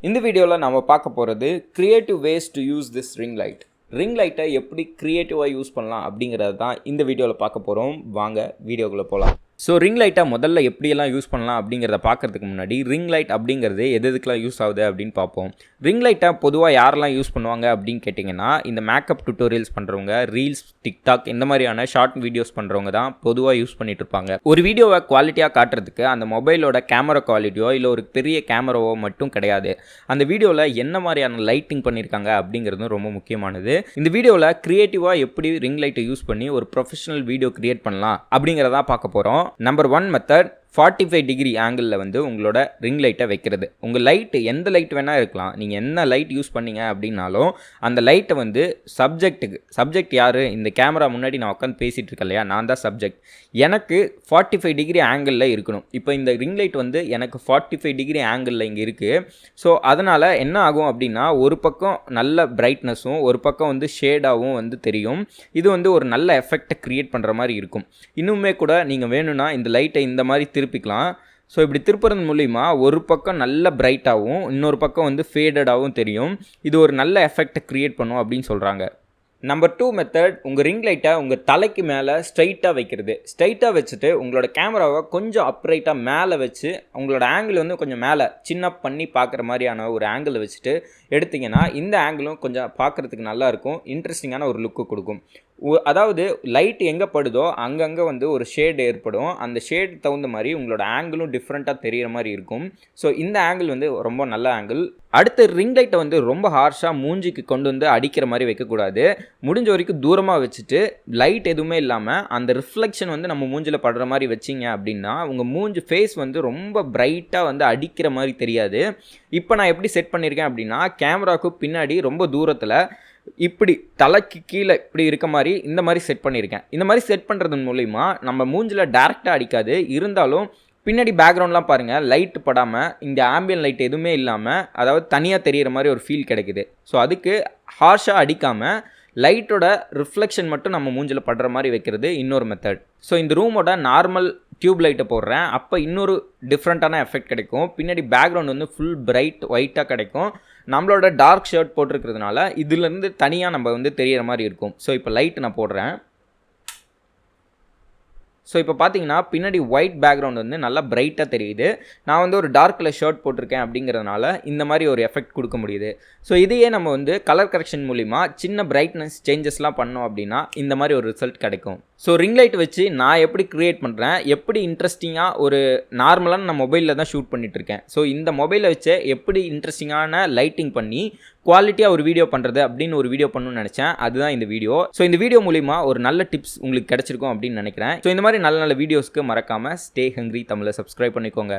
இந்த வீடியோவில் நம்ம பார்க்க போகிறது creative ways to use this ring light. Ring லைட்டை எப்படி க்ரியேட்டிவாக யூஸ் பண்ணலாம் அப்படிங்கிறது தான் இந்த வீடியோவில் பார்க்க போகிறோம். வாங்க வீடியோக்குள்ளே போகலாம். ஸோ ரிங் லைட்டை முதல்ல எப்படியெல்லாம் யூஸ் பண்ணலாம் அப்படிங்கிறத பார்க்குறதுக்கு முன்னாடி ரிங் லைட் அப்படிங்கிறது எதுக்கெலாம் யூஸ் ஆகுது அப்படின்னு பார்ப்போம். ரிங் லைட்டை பொதுவாக யாரெல்லாம் யூஸ் பண்ணுவாங்க அப்படின்னு கேட்டிங்கன்னா, இந்த மேக்கப் டுட்டோரியல்ஸ் பண்ணுறவங்க, ரீல்ஸ், டிக்டாக் இந்த மாதிரியான ஷார்ட் வீடியோஸ் பண்ணுறவங்க தான் பொதுவாக யூஸ் பண்ணிட்டு இருப்பாங்க. ஒரு வீடியோவை குவாலிட்டியாக காட்டுறதுக்கு அந்த மொபைலோட கேமரா குவாலிட்டியோ இல்லை ஒரு பெரிய கேமராவோ மட்டும் கிடையாது, அந்த வீடியோவில் என்ன மாதிரியான லைட்டிங் பண்ணியிருக்காங்க அப்படிங்கிறதும் ரொம்ப முக்கியமானது. இந்த வீடியோவில் க்ரியேட்டிவாக எப்படி ரிங் லைட்டை யூஸ் பண்ணி ஒரு ப்ரொஃபஷனல் வீடியோ கிரியேட் பண்ணலாம் அப்படிங்கிறதா பார்க்க போகிறோம். நம்பர் 1 மெத்தட் 45 டிகிரி ஆங்கிளில் வந்து உங்களோட ரிங் லைட்டை வைக்கிறது. உங்கள் லைட்டு எந்த லைட் வேணால் இருக்கலாம், நீங்கள் என்ன லைட் யூஸ் பண்ணீங்க அப்படின்னாலும் அந்த லைட்டை வந்து சப்ஜெக்ட் யார், இந்த கேமரா முன்னாடி நான் உட்காந்து பேசிகிட்டு இருக்கேன் இல்லையா, நான் தான் சப்ஜெக்ட். எனக்கு 45 டிகிரி ஆங்கிளில் இருக்கணும். இப்போ இந்த ரிங் லைட் வந்து எனக்கு 45 டிகிரி ஆங்கிளில் இங்கே இருக்குது. ஸோ அதனால் என்ன ஆகும் அப்படின்னா, ஒரு பக்கம் நல்ல பிரைட்னஸும் ஒரு பக்கம் வந்து ஷேடாகவும் வந்து தெரியும். இது வந்து ஒரு நல்ல எஃபெக்டை க்ரியேட் பண்ணுற மாதிரி இருக்கும். இன்னுமே கூட நீங்கள் வேணும்னா இந்த லைட்டை இந்த மாதிரி திருப்பிக்கலாம். ஸோ இப்படி திருப்புறது மூலிமா ஒரு பக்கம் நல்ல பிரைட்டாகவும் இன்னொரு பக்கம் வந்து ஃபேடடாகவும் தெரியும். இது ஒரு நல்ல எஃபெக்டை க்ரியேட் பண்ணும் அப்படின்னு சொல்கிறாங்க. நம்பர் 2 மெத்தட், உங்கள் ரிங் லைட்டை உங்கள் தலைக்கு மேலே ஸ்ட்ரைட்டாக வைக்கிறது. ஸ்ட்ரைட்டாக வச்சுட்டு உங்களோட கேமராவை கொஞ்சம் அப்ரைட்டாக மேலே வச்சு உங்களோட ஆங்கிள் வந்து கொஞ்சம் மேலே சின்ன பண்ணி பார்க்குற மாதிரியான ஒரு ஆங்கிள் வச்சுட்டு எடுத்திங்கன்னா இந்த ஆங்கிளும் கொஞ்சம் பார்க்குறதுக்கு நல்லாயிருக்கும், இன்ட்ரெஸ்டிங்கான ஒரு லுக்கு கொடுக்கும். அதாவது லைட் எங்கே படுதோ அங்கங்கே வந்து ஒரு ஷேட் ஏற்படும். அந்த ஷேட் தகுந்த மாதிரி உங்களோட ஆங்கிளும் டிஃப்ரெண்ட்டாக தெரிகிற மாதிரி இருக்கும். ஸோ இந்த ஆங்கிள் வந்து ரொம்ப நல்ல ஆங்கிள். அடுத்து ரிங் லைட்டை வந்து ரொம்ப ஹார்ஷாக மூஞ்சிக்கு கொண்டு வந்து அடிக்கிற மாதிரி வைக்கக்கூடாது. முடிஞ்ச வரைக்கும் தூரமாக வச்சுட்டு லைட் எதுவுமே இல்லாமல் அந்த ரிஃப்ளெக்ஷன் வந்து நம்ம மூஞ்சில் படுற மாதிரி வச்சிங்க அப்படின்னா உங்கள் மூஞ்சி ஃபேஸ் வந்து ரொம்ப பிரைட்டாக வந்து அடிக்கிற மாதிரி தெரியாது. இப்போ நான் எப்படி செட் பண்ணியிருக்கேன் அப்படின்னா, கேமராவுக்கு பின்னாடி ரொம்ப தூரத்தில் இப்படி தலைக்கு கீழே இப்படி இருக்க மாதிரி இந்த மாதிரி செட் பண்ணியிருக்கேன். இந்த மாதிரி செட் பண்ணுறது மூலிமா நம்ம மூஞ்சில் டேரெக்டாக அடிக்காது, இருந்தாலும் பின்னாடி பேக்ரவுண்ட்லாம் பாருங்கள் லைட் படாமல் இங்கே ஆம்பியன் லைட் எதுவுமே இல்லாமல் அதாவது தனியாக தெரிகிற மாதிரி ஒரு ஃபீல் கிடைக்குது. ஸோ அதுக்கு ஹார்ஷாக அடிக்காமல் லைட்டோட ரிஃப்ளெக்ஷன் மட்டும் நம்ம மூஞ்சில் படுற மாதிரி வைக்கிறது இன்னொரு மெத்தட். ஸோ இந்த ரூமோட நார்மல் டியூப் லைட்டை போடுறேன், அப்போ இன்னொரு டிஃப்ரெண்ட்டான எஃபெக்ட் கிடைக்கும். பின்னாடி பேக்ரவுண்ட் வந்து ஃபுல் பிரைட் ஒயிட்டாக கிடைக்கும். நம்மளோட டார்க் ஷர்ட் போட்டிருக்கிறதுனால இதுலேருந்து தனியாக நம்ம வந்து தெரிகிற மாதிரி இருக்கும். ஸோ இப்போ லைட் நான் போடுறேன். ஸோ இப்போ பார்த்தீங்கன்னா பின்னாடி ஒயிட் பேக்ரவுண்ட் வந்து நல்லா பிரைட்டாக தெரியுது. நான் வந்து ஒரு டார்க் கலர் ஷர்ட் போட்டிருக்கேன் அப்படிங்கிறதுனால இந்த மாதிரி ஒரு எஃபெக்ட் கொடுக்க முடியுது. ஸோ இதையே நம்ம வந்து கலர் கரெக்ஷன் மூலிமா சின்ன பிரைட்னஸ் சேஞ்சஸ்லாம் பண்ணோம் அப்படின்னா இந்த மாதிரி ஒரு ரிசல்ட் கிடைக்கும். ஸோ ரிங் லைட் வச்சு நான் எப்படி க்ரியேட் பண்ணுறேன், எப்படி இன்ட்ரெஸ்டிங்காக ஒரு நார்மலான நான் மொபைலில் தான் ஷூட் பண்ணிகிட்ருக்கேன். ஸோ இந்த மொபைலை வச்சு எப்படி இன்ட்ரெஸ்டிங்கான லைட்டிங் பண்ணி குவாலிட்டியாக ஒரு வீடியோ பண்ணுறது அப்படின்னு ஒரு வீடியோ பண்ணணும்னு நினச்சேன். அதுதான் இந்த வீடியோ. ஸோ இந்த வீடியோ மூலிமா ஒரு நல்ல டிப்ஸ் உங்களுக்கு கிடச்சிருக்கும் அப்படின்னு நினைக்கிறேன். ஸோ இந்த மாதிரி நல்ல நல்ல வீடியோஸ்க்கு மறக்காமல் ஸ்டே ஹங்க்ரி தமிழை சப்ஸ்கிரைப் பண்ணிக்கோங்க.